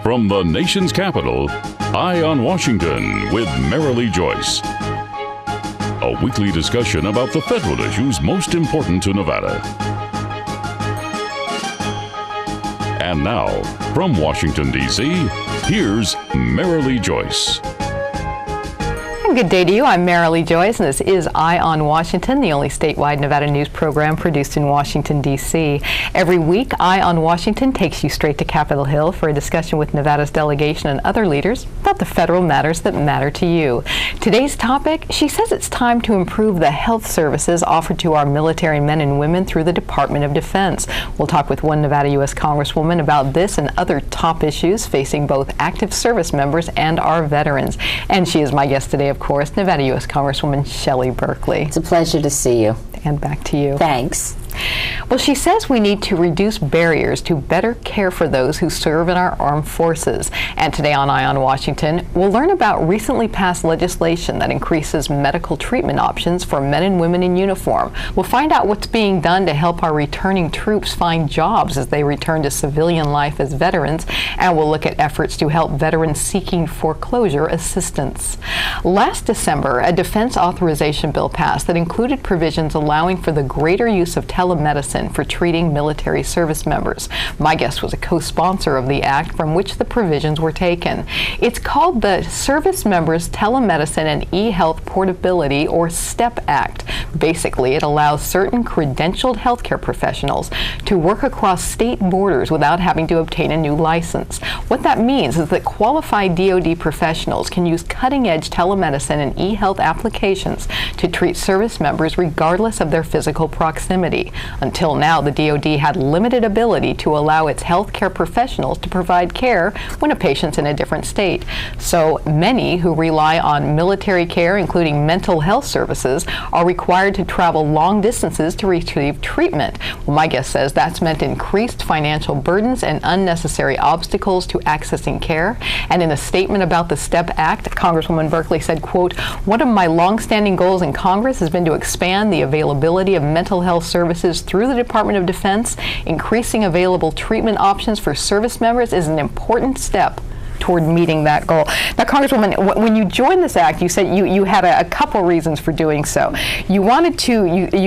From the nation's capital, Eye on Washington with Marilee Joyce. A weekly discussion about the federal issues most important to Nevada. And now, from Washington, D.C., here's Marilee Joyce. Good day to you. I'm Marilee Joyce, and this is Eye on Washington, the only statewide Nevada news program produced in Washington, D.C. Every week, Eye on Washington takes you straight to Capitol Hill for a discussion with Nevada's delegation and other leaders about the federal matters that matter to you. Today's topic, she says it's time to improve the health services offered to our military men and women through the Department of Defense. We'll talk with one Nevada U.S. Congresswoman about this and other top issues facing both active service members and our veterans. And she is my guest today, of course, Nevada U.S. Congresswoman Shelley Berkley. It's a pleasure to see you. And back to you. Thanks. Well, she says we need to reduce barriers to better care for those who serve in our armed forces. And today on Eye on Washington, we'll learn about recently passed legislation that increases medical treatment options for men and women in uniform. We'll find out what's being done to help our returning troops find jobs as they return to civilian life as veterans. And we'll look at efforts to help veterans seeking foreclosure assistance. Last December, a defense authorization bill passed that included provisions allowing for the greater use of telemedicine for treating military service members. My guest was a co-sponsor of the act from which the provisions were taken. It's called the Service Members Telemedicine and E-Health Portability, or STEP Act. Basically, it allows certain credentialed healthcare professionals to work across state borders without having to obtain a new license. What that means is that qualified DoD professionals can use cutting-edge telemedicine and e-health applications to treat service members regardless of their physical proximity. Until now, the DoD had limited ability to allow its healthcare professionals to provide care when a patient's in a different state. So many who rely on military care, including mental health services, are required to travel long distances to receive treatment. Well, my guest says that's meant increased financial burdens and unnecessary obstacles to accessing care. And in a statement about the STEP Act, Congresswoman Berkley said, quote, "One of my longstanding goals in Congress has been to expand the availability of mental health services through the Department of Defense. Increasing available treatment options for service members is an important step toward meeting that goal." Now, Congresswoman, when you joined this act, you said you had a couple reasons for doing so. You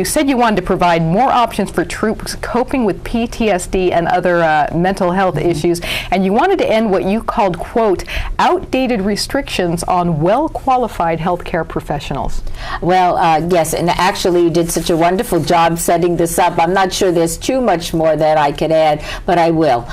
said you wanted to provide more options for troops coping with PTSD and other mental health issues, and you wanted to end what you called, quote, outdated restrictions on well-qualified healthcare professionals. Well, yes, and actually you did such a wonderful job setting this up. I'm not sure there's too much more that I could add, but I will.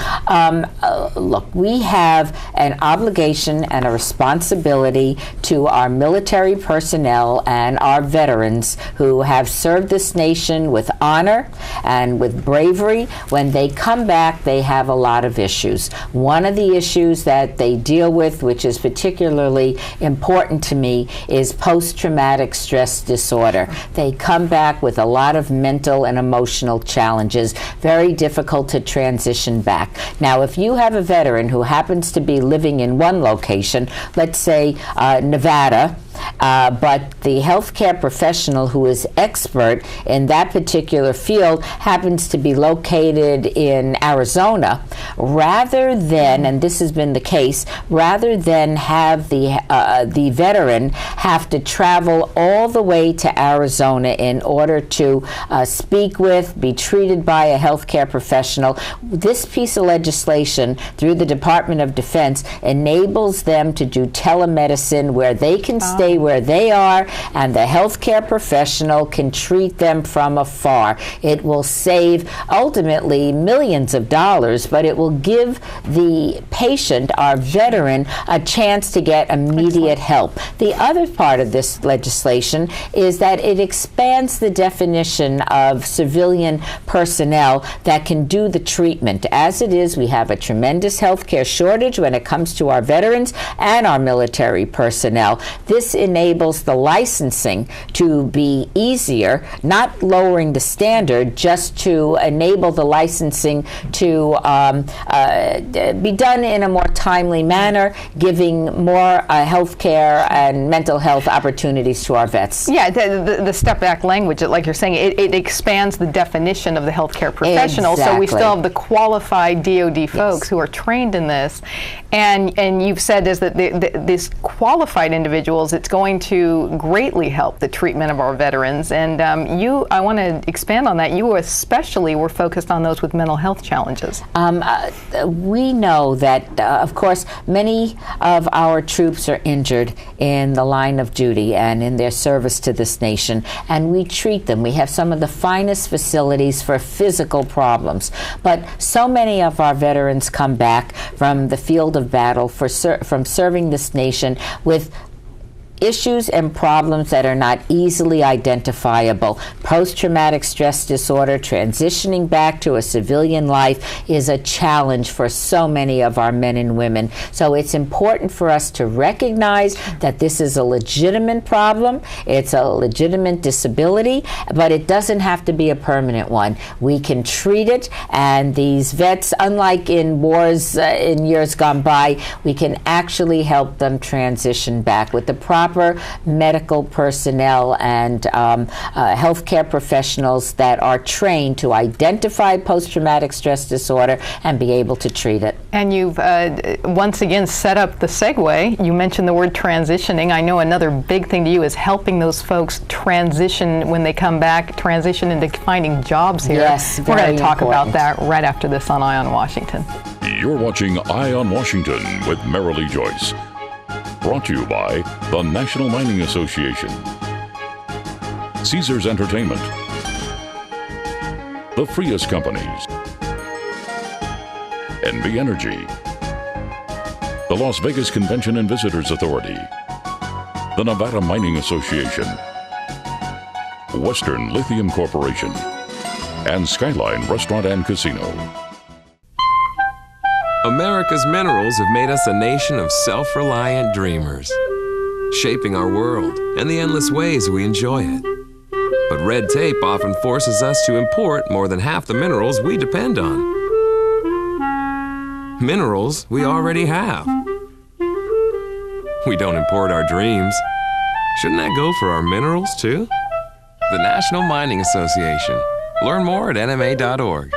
Look, we have an obligation and a responsibility to our military personnel and our veterans who have served this nation with honor and with bravery. When they come back, they have a lot of issues. One of the issues that they deal with, which is particularly important to me, is post-traumatic stress disorder. They come back with a lot of mental and emotional challenges, very difficult to transition back. Now, if you have a veteran who happens to be living in one location, let's say Nevada, but the healthcare professional who is expert in that particular field happens to be located in Arizona, rather than, and this has been the case, rather than have the veteran have to travel all the way to Arizona in order to speak with, be treated by a healthcare professional, this piece of legislation through the Department of Defense enables them to do telemedicine where they can stay where they are, and the healthcare professional can treat them from afar. It will save ultimately millions of dollars, but it will give the patient, our veteran, a chance to get immediate help. The other part of this legislation is that it expands the definition of civilian personnel that can do the treatment. As it is, we have a tremendous healthcare shortage when it comes to our veterans and our military personnel. This enables the licensing to be easier, not lowering the standard, just to enable the licensing to be done in a more timely manner, giving more health care and mental health opportunities to our vets. Yeah, the step back language, like you're saying, it expands the definition of the healthcare professional. Exactly. So we still have the qualified DoD folks who are trained in this. And you've said is that these qualified individuals, it's going to greatly help the treatment of our veterans. And I want to expand on that. You especially were focused on those with mental health challenges. We know that, of course, many of our troops are injured in the line of duty and in their service to this nation, and we treat them. We have some of the finest facilities for physical problems, but so many of our veterans come back from the field of battle from serving this nation with issues and problems that are not easily identifiable. Post-traumatic stress disorder, transitioning back to a civilian life, is a challenge for so many of our men and women. So it's important for us to recognize that this is a legitimate problem. It's a legitimate disability, but it doesn't have to be a permanent one. We can treat it, and these vets, unlike in wars in years gone by, we can actually help them transition back with the proper medical personnel and healthcare professionals that are trained to identify post-traumatic stress disorder and be able to treat it. And you've once again set up the segue. You mentioned the word transitioning. I know another big thing to you is helping those folks transition when they come back, transition into finding jobs here. Yes, we're going to talk important. about that right after this on Eye on Washington. You're watching Eye on Washington with Marilee Joyce. Brought to you by the National Mining Association, Caesars Entertainment, the Frias Companies, NV Energy, the Las Vegas Convention and Visitors Authority, the Nevada Mining Association, Western Lithium Corporation, and Skyline Restaurant and Casino. America's minerals have made us a nation of self-reliant dreamers, shaping our world and the endless ways we enjoy it. But red tape often forces us to import more than half the minerals we depend on. Minerals we already have. We don't import our dreams. Shouldn't that go for our minerals too? The National Mining Association. Learn more at nma.org.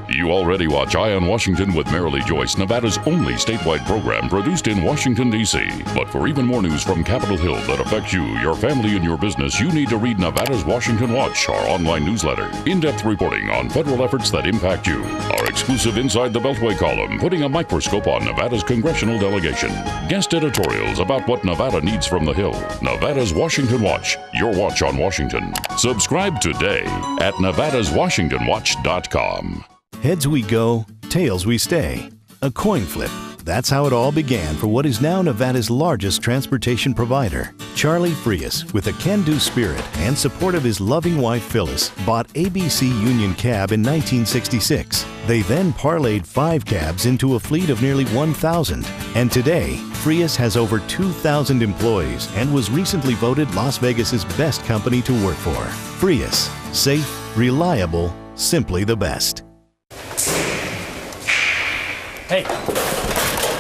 You already watch Eye on Washington with Marilee Joyce, Nevada's only statewide program produced in Washington, D.C. But for even more news from Capitol Hill that affects you, your family, and your business, you need to read Nevada's Washington Watch, our online newsletter. In-depth reporting on federal efforts that impact you. Our exclusive Inside the Beltway column, putting a microscope on Nevada's congressional delegation. Guest editorials about what Nevada needs from the Hill. Nevada's Washington Watch, your watch on Washington. Subscribe today at nevadaswashingtonwatch.com. Heads we go, tails we stay. A coin flip. That's how it all began for what is now Nevada's largest transportation provider. Charlie Frias, with a can-do spirit and support of his loving wife Phyllis, bought ABC Union Cab in 1966. They then parlayed 5 cabs into a fleet of nearly 1,000. And today, Frias has over 2,000 employees and was recently voted Las Vegas's best company to work for. Frias, safe, reliable, simply the best. Hey,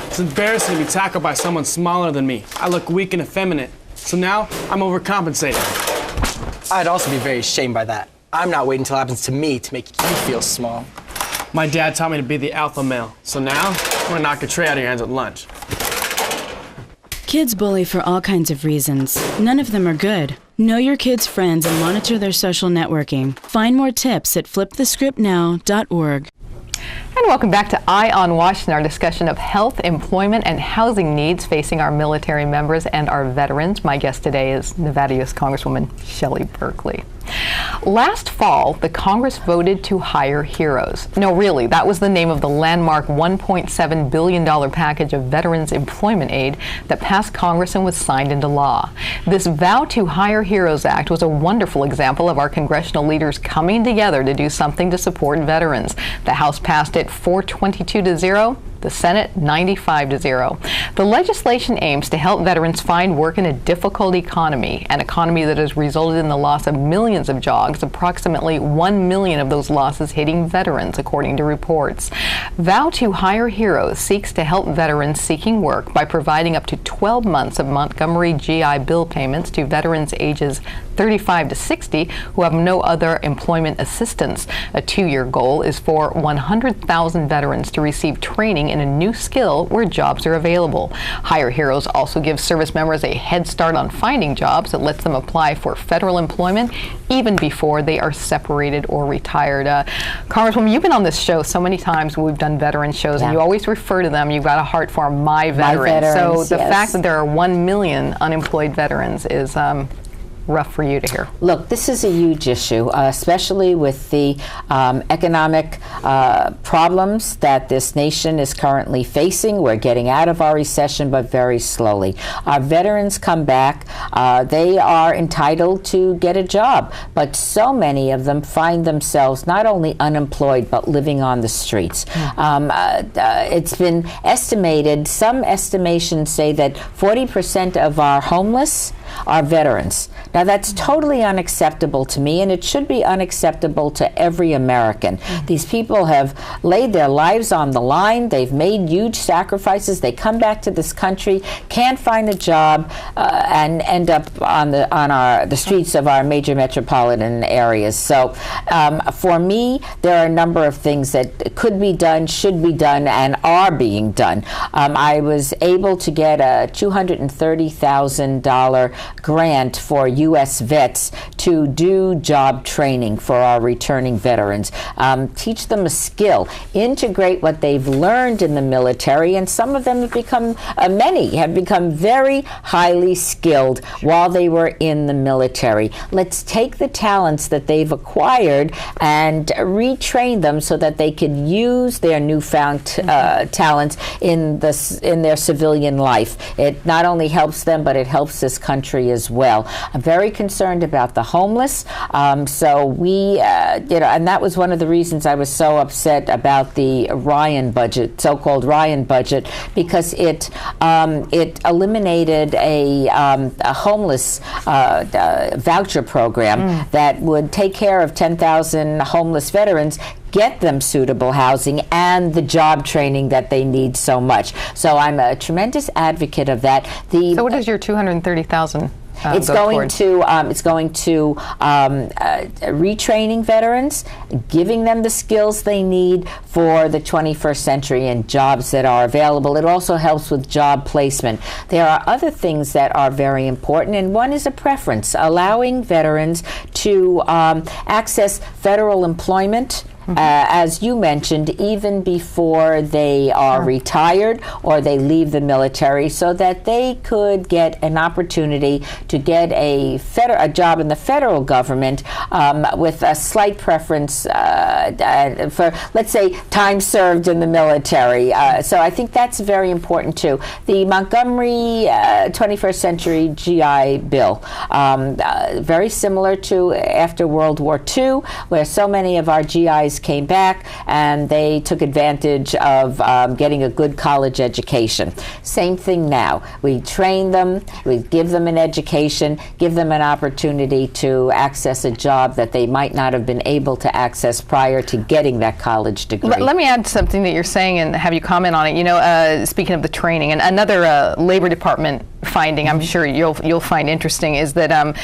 it's embarrassing to be tackled by someone smaller than me. I look weak and effeminate, so now I'm overcompensating. I'd also be very ashamed by that. I'm not waiting until it happens to me to make you feel small. My dad taught me to be the alpha male, so now I'm gonna knock a tray out of your hands at lunch. Kids bully for all kinds of reasons. None of them are good. Know your kids' friends and monitor their social networking. Find more tips at flipthescriptnow.org. And welcome back to Eye on Washington, our discussion of health, employment, and housing needs facing our military members and our veterans. My guest today is Nevada U.S. Congresswoman Shelley Berkley. Last fall, the Congress voted to hire heroes. No, really, that was the name of the landmark $1.7 billion package of Veterans Employment Aid that passed Congress and was signed into law. This Vow to Hire Heroes Act was a wonderful example of our congressional leaders coming together to do something to support veterans. The House passed it 422-0. The The Senate 95-0. The legislation aims to help veterans find work in a difficult economy, an economy that has resulted in the loss of millions of jobs, approximately 1 million of those losses hitting veterans, according to reports. Vow to Hire Heroes seeks to help veterans seeking work by providing up to 12 months of Montgomery GI Bill payments to veterans ages 35 to 60 who have no other employment assistance. A 2-year goal is for 100,000 veterans to receive training in a new skill where jobs are available. Hire Heroes also gives service members a head start on finding jobs that lets them apply for federal employment even before they are separated or retired. Congresswoman, you've been on this show so many times when we've done veteran shows, and you always refer to them. You've got a heart for my veterans. So the fact that there are 1 million unemployed veterans is rough for you to hear. Look, this is a huge issue, especially with the economic problems that this nation is currently facing. We're getting out of our recession, but very slowly. Our veterans come back. They are entitled to get a job, but so many of them find themselves not only unemployed, but living on the streets. It's been estimated, some estimations say that 40% of our homeless are veterans. Now, that's totally unacceptable to me, and it should be unacceptable to every American. These people have laid their lives on the line. They've made huge sacrifices. They come back to this country, can't find a job, and end up on the streets of our major metropolitan areas. So, for me, there are a number of things that could be done, should be done, and are being done. I was able to get a $230,000 grant for U.S. vets to do job training for our returning veterans. Teach them a skill, integrate what they've learned in the military, and some of them have become, many have become very highly skilled while they were in the military. Let's take the talents that they've acquired and retrain them so that they can use their newfound talents in their civilian life. It not only helps them, but it helps this country as well. I'm very concerned about the homeless. So we, and that was one of the reasons I was so upset about the Ryan budget, so-called Ryan budget, because it eliminated a homeless voucher program that would take care of 10,000 homeless veterans, get them suitable housing and the job training that they need so much. So I'm a tremendous advocate of that. So what is your $230,000? It's going to retraining veterans, giving them the skills they need for the 21st century and jobs that are available. It also helps with job placement. There are other things that are very important, and one is a preference, allowing veterans to access federal employment. As you mentioned, even before they are retired or they leave the military, so that they could get an opportunity to get a job in the federal government with a slight preference for, let's say, time served in the military. So I think that's very important too. The Montgomery 21st Century GI Bill, very similar to after World War II, where so many of our GIs came back and they took advantage of getting a good college education. Same thing now. We train them, we give them an education, give them an opportunity to access a job that they might not have been able to access prior to getting that college degree. Let me add something that you're saying and have you comment on it. You know, speaking of the training, and another Labor Department finding I'm sure you'll find interesting is that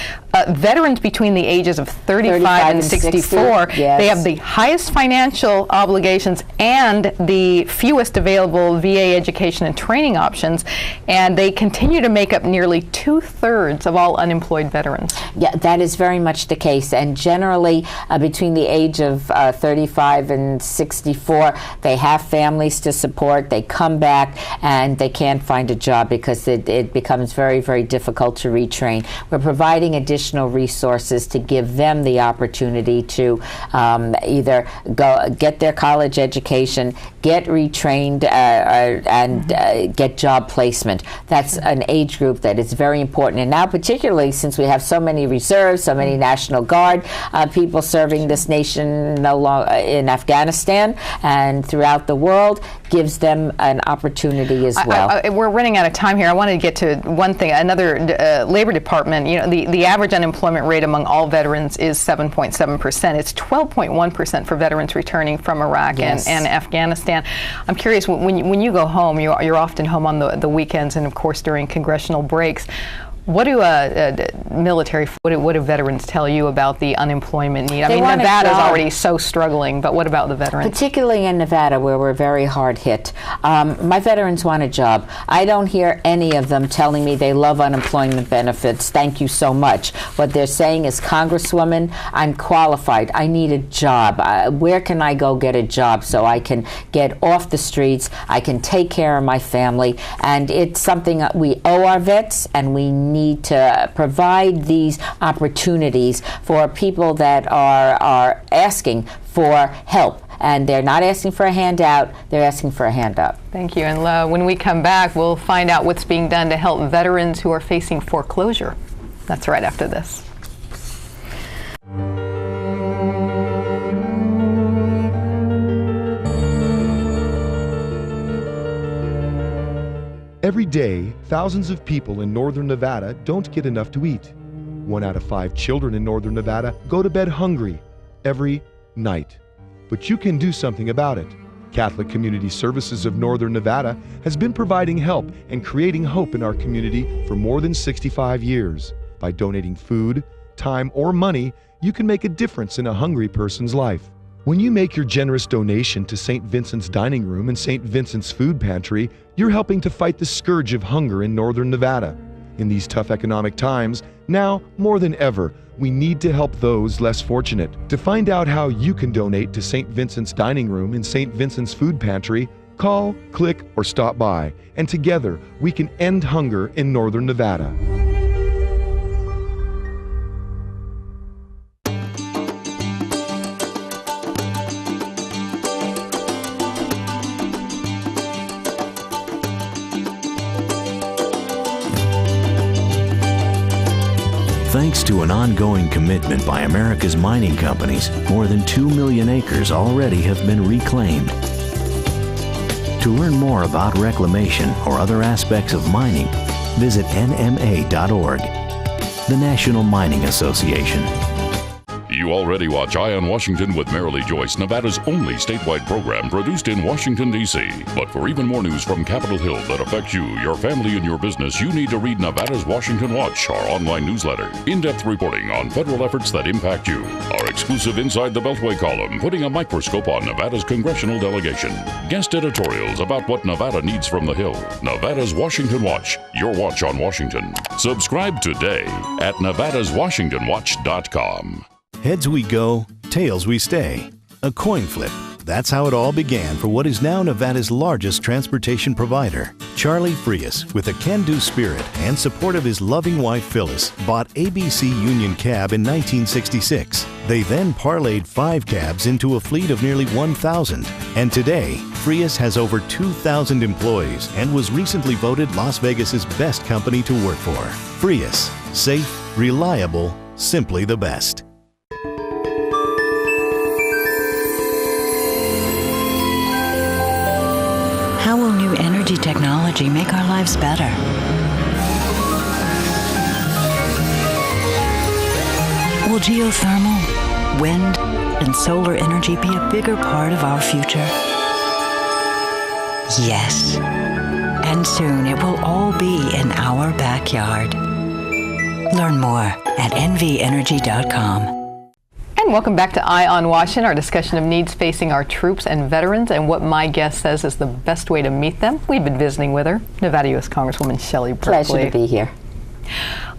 veterans between the ages of 35 and 64, they have the highest financial obligations and the fewest available VA education and training options, and they continue to make up nearly 2/3 of all unemployed veterans. Yeah, that is very much the case, and generally between the age of 35 and 64, they have families to support, they come back, and they can't find a job because it becomes becomes very, very difficult to retrain. We're providing additional resources to give them the opportunity to either go get their college education, get retrained, and get job placement. That's an age group that is very important. And now, particularly since we have so many reserves, so many National Guard people serving this nation in Afghanistan and throughout the world, gives them an opportunity as well. We're running out of time here. I wanted to get to one thing. Another Labor Department, the average unemployment rate among all veterans is 7.7%. It's 12.1% for veterans returning from Iraq and Afghanistan. I'm curious, when you go home, you're often home on the weekends and, of course, during congressional breaks. What do what do veterans tell you about the unemployment need? I mean, Nevada's already so struggling, but what about the veterans? Particularly in Nevada, where we're very hard hit. My veterans want a job. I don't hear any of them telling me they love unemployment benefits. Thank you so much. What they're saying is, Congresswoman, I'm qualified. I need a job. Where can I go get a job so I can get off the streets? I can take care of my family. And it's something we owe our vets, and we need to provide these opportunities for people that are asking for help. And they're not asking for a handout, they're asking for a hand up. Thank you. And when we come back, we'll find out what's being done to help veterans who are facing foreclosure. That's right after this. Every day, thousands of people in northern Nevada don't get enough to eat. 1 out of 5 children in northern Nevada go to bed hungry every night. But you can do something about it. Catholic Community Services of Northern Nevada has been providing help and creating hope in our community for more than 65 years. By donating food, time, or money, you can make a difference in a hungry person's life. When you make your generous donation to St. Vincent's Dining Room and St. Vincent's Food Pantry, you're helping to fight the scourge of hunger in northern Nevada. In these tough economic times, now more than ever, we need to help those less fortunate. To find out how you can donate to St. Vincent's Dining Room and St. Vincent's Food Pantry, call, click, or stop by, and together we can end hunger in northern Nevada. Thanks to an ongoing commitment by America's mining companies, more than 2 million acres already have been reclaimed. To learn more about reclamation or other aspects of mining, visit nma.org, the National Mining Association. You already watch Eye on Washington with Marilee Joyce, Nevada's only statewide program produced in Washington, D.C. But for even more news from Capitol Hill that affects you, your family, and your business, you need to read Nevada's Washington Watch, our online newsletter. In-depth reporting on federal efforts that impact you. Our exclusive Inside the Beltway column, putting a microscope on Nevada's congressional delegation. Guest editorials about what Nevada needs from the Hill. Nevada's Washington Watch, your watch on Washington. Subscribe today at nevadaswashingtonwatch.com. Heads we go, tails we stay. A coin flip. That's how it all began for what is now Nevada's largest transportation provider. Charlie Frias, with a can-do spirit and support of his loving wife Phyllis, bought ABC Union Cab in 1966. They then parlayed 5 cabs into a fleet of nearly 1,000. And today, Frias has over 2,000 employees and was recently voted Las Vegas's best company to work for. Frias, safe, reliable, simply the best. How will new energy technology make our lives better? Will geothermal, wind, and solar energy be a bigger part of our future? Yes. And soon it will all be in our backyard. Learn more at nvenergy.com. And welcome back to Eye on Washington, our discussion of needs facing our troops and veterans and what my guest says is the best way to meet them. We've been visiting with her, Nevada U.S. Congresswoman Shelley Berkley. Pleasure to be here.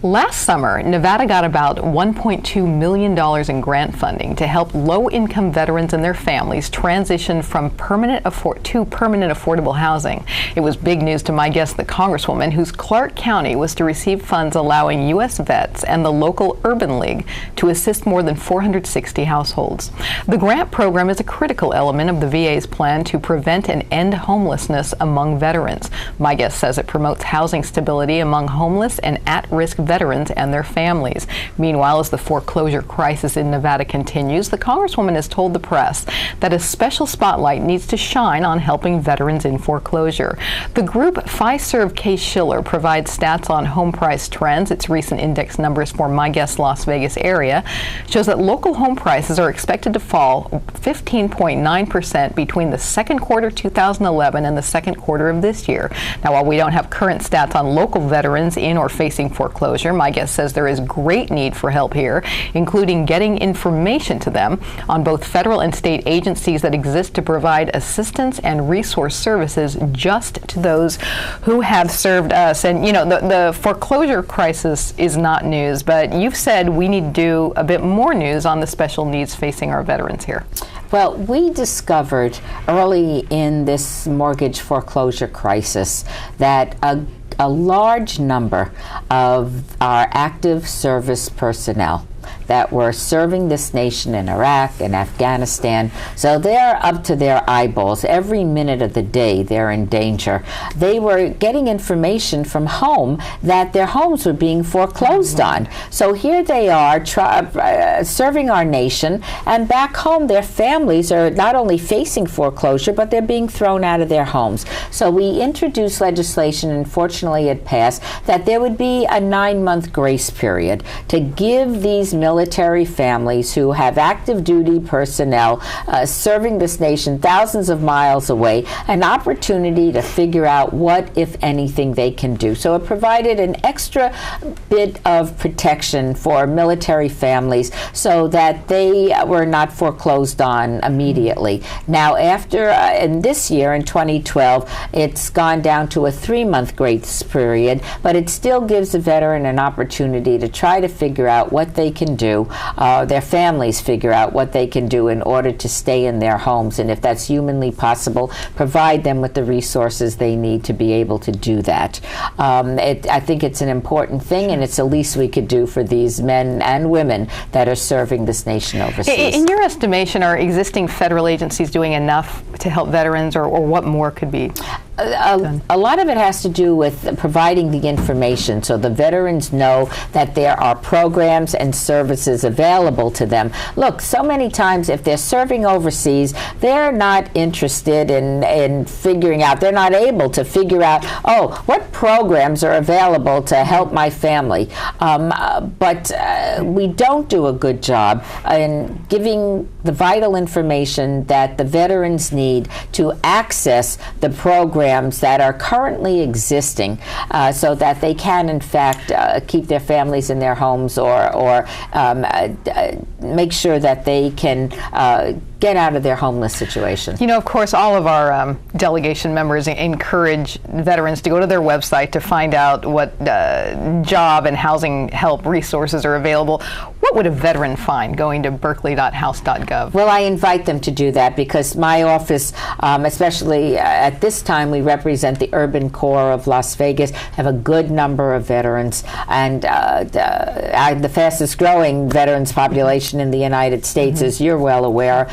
Last summer, Nevada got about $1.2 million in grant funding to help low-income veterans and their families transition from permanent affordable housing. It was big news to my guest, the Congresswoman, whose Clark County was to receive funds allowing U.S. vets and the local Urban League to assist more than 460 households. The grant program is a critical element of the VA's plan to prevent and end homelessness among veterans. My guest says it promotes housing stability among homeless and at-risk veterans and their families. Meanwhile, as the foreclosure crisis in Nevada continues, the Congresswoman has told the press that a special spotlight needs to shine on helping veterans in foreclosure. The group Fiserv Case-Shiller provides stats on home price trends. Its recent index numbers for my guest Las Vegas area shows that local home prices are expected to fall 15.9% between the second quarter 2011 and the second quarter of this year. Now, while we don't have current stats on local veterans in or facing foreclosure, my guest says there is great need for help here, including getting information to them on both federal and state agencies that exist to provide assistance and resource services just to those who have served us. And, you know, the foreclosure crisis is not news, but you've said we need to do a bit more news on the special needs facing our veterans here. Well, we discovered early in this mortgage foreclosure crisis that a large number of our active service personnel that were serving this nation in Iraq and Afghanistan, so they're up to their eyeballs. Every minute of the day they're in danger. They were getting information from home that their homes were being foreclosed on. So here they are serving our nation, and back home their families are not only facing foreclosure, but they're being thrown out of their homes. So we introduced legislation, and fortunately it passed, that there would be a 9-month grace period to give these military families who have active duty personnel serving this nation thousands of miles away an opportunity to figure out what, if anything, they can do. So it provided an extra bit of protection for military families so that they were not foreclosed on immediately. Now, after in this year, in 2012, it's gone down to a 3-month grace period, but it still gives a veteran an opportunity to try to figure out what they can do, their families figure out what they can do in order to stay in their homes, and if that's humanly possible, provide them with the resources they need to be able to do that. I think it's an important thing, and it's the least we could do for these men and women that are serving this nation overseas. In your estimation, are existing federal agencies doing enough to help veterans, or what more could be done? A lot of it has to do with providing the information so the veterans know that there are programs and services available to them. Look, so many times if they're serving overseas, they're not interested in figuring out, they're not able to figure out, oh, what programs are available to help my family. But we don't do a good job in giving the vital information that the veterans need to access the programs that are currently existing so that they can, in fact, keep their families in their homes or make sure that they can get out of their homeless situation. You know, of course, all of our delegation members encourage veterans to go to their website to find out what job and housing help resources are available. What would a veteran find going to berkeley.house.gov? Well, I invite them to do that because my office, especially at this time, we represent the urban core of Las Vegas, have a good number of veterans, and the fastest growing veterans population in the United States, as you're well aware.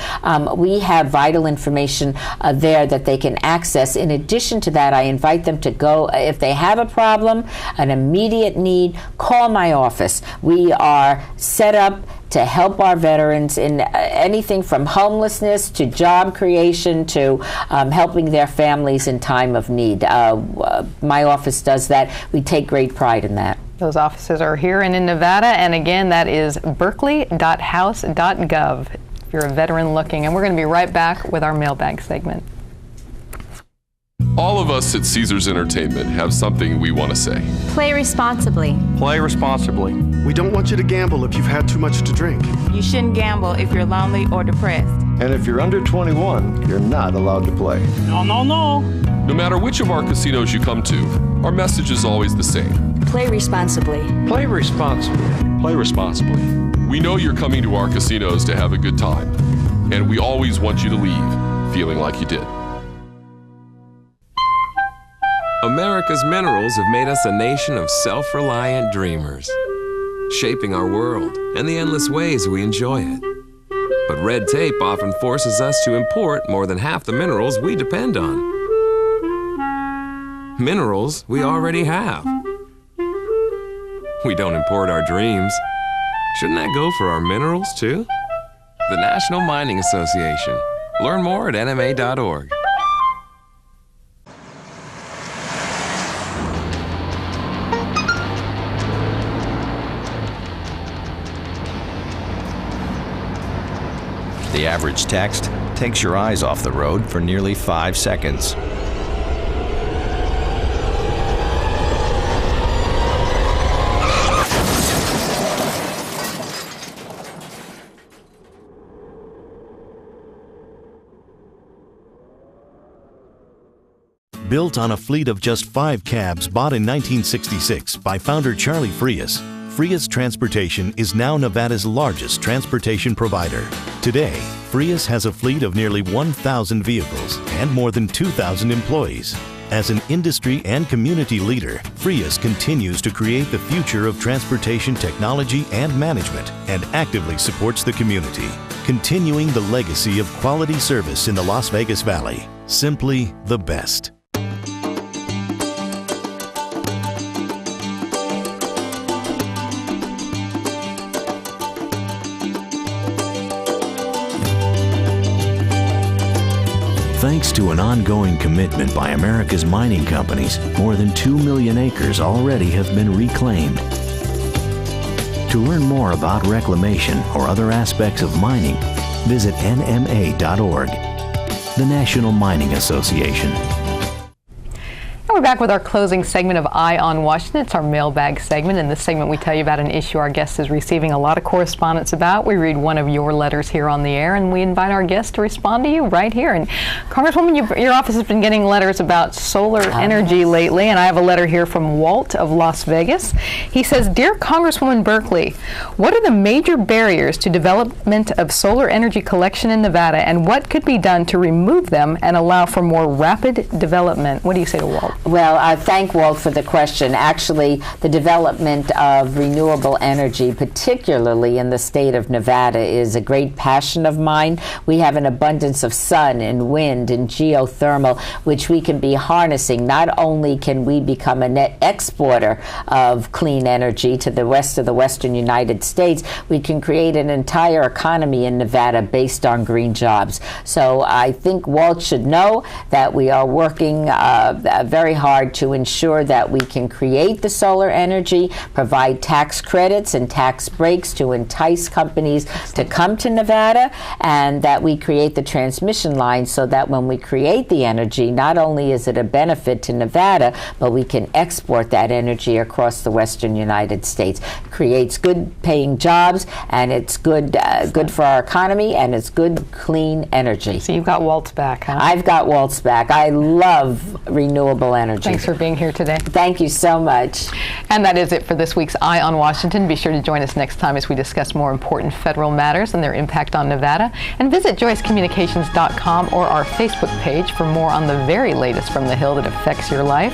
We have vital information there that they can access. In addition to that, I invite them to go, if they have a problem, an immediate need, call my office. We are set up to help our veterans in anything from homelessness to job creation to helping their families in time of need. My office does that. We take great pride in that. Those offices are here and in Nevada, and again, that is berkeley.house.gov if you're a veteran looking. And we're going to be right back with our mailbag segment. All of us at Caesars Entertainment have something we want to say. Play responsibly. Play responsibly. We don't want you to gamble if you've had too much to drink. You shouldn't gamble if you're lonely or depressed. And if you're under 21, you're not allowed to play. No, no, no. No matter which of our casinos you come to, our message is always the same. Play responsibly. Play responsibly. Play responsibly. We know you're coming to our casinos to have a good time, and we always want you to leave feeling like you did. America's minerals have made us a nation of self-reliant dreamers, shaping our world and the endless ways we enjoy it. But red tape often forces us to import more than half the minerals we depend on. Minerals we already have. We don't import our dreams. Shouldn't that go for our minerals too? The National Mining Association. Learn more at nma.org. The average text takes your eyes off the road for nearly 5 seconds. Built on a fleet of just 5 cabs bought in 1966 by founder Shelley Berkley, Frias Transportation is now Nevada's largest transportation provider. Today, Frias has a fleet of nearly 1,000 vehicles and more than 2,000 employees. As an industry and community leader, Frias continues to create the future of transportation technology and management and actively supports the community, continuing the legacy of quality service in the Las Vegas Valley. Simply the best. Thanks to an ongoing commitment by America's mining companies, more than 2 million acres already have been reclaimed. To learn more about reclamation or other aspects of mining, visit nma.org, the National Mining Association. And we're back with our closing segment of Eye on Washington. It's our mailbag segment. In this segment, we tell you about an issue our guest is receiving a lot of correspondence about. We read one of your letters here on the air, and we invite our guests to respond to you right here. And Congresswoman, your office has been getting letters about solar energy lately, and I have a letter here from Walt of Las Vegas. He says, "Dear Congresswoman Berkley, what are the major barriers to development of solar energy collection in Nevada, and what could be done to remove them and allow for more rapid development?" What do you say to Walt? Well, I thank Walt for the question. Actually, the development of renewable energy, particularly in the state of Nevada, is a great passion of mine. We have an abundance of sun and wind and geothermal, which we can be harnessing. Not only can we become a net exporter of clean energy to the rest of the western United States, we can create an entire economy in Nevada based on green jobs. So I think Walt should know that we are working very hard to ensure that we can create the solar energy, provide tax credits and tax breaks to entice companies to come to Nevada, and that we create the transmission lines so that when we create the energy, not only is it a benefit to Nevada, but we can export that energy across the western United States. It creates good paying jobs, and it's good for our economy, and it's good clean energy. So you've got Walt's back, huh? I've got Walt's back. I love renewable energy. Thanks for being here today. Thank you so much. And that is it for this week's Eye on Washington. Be sure to join us next time as we discuss more important federal matters and their impact on Nevada. And visit joycecommunications.com or our Facebook page for more on the very latest from the Hill that affects your life.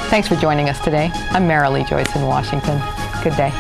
Thanks for joining us today. I'm Marilee Joyce in Washington. Good day.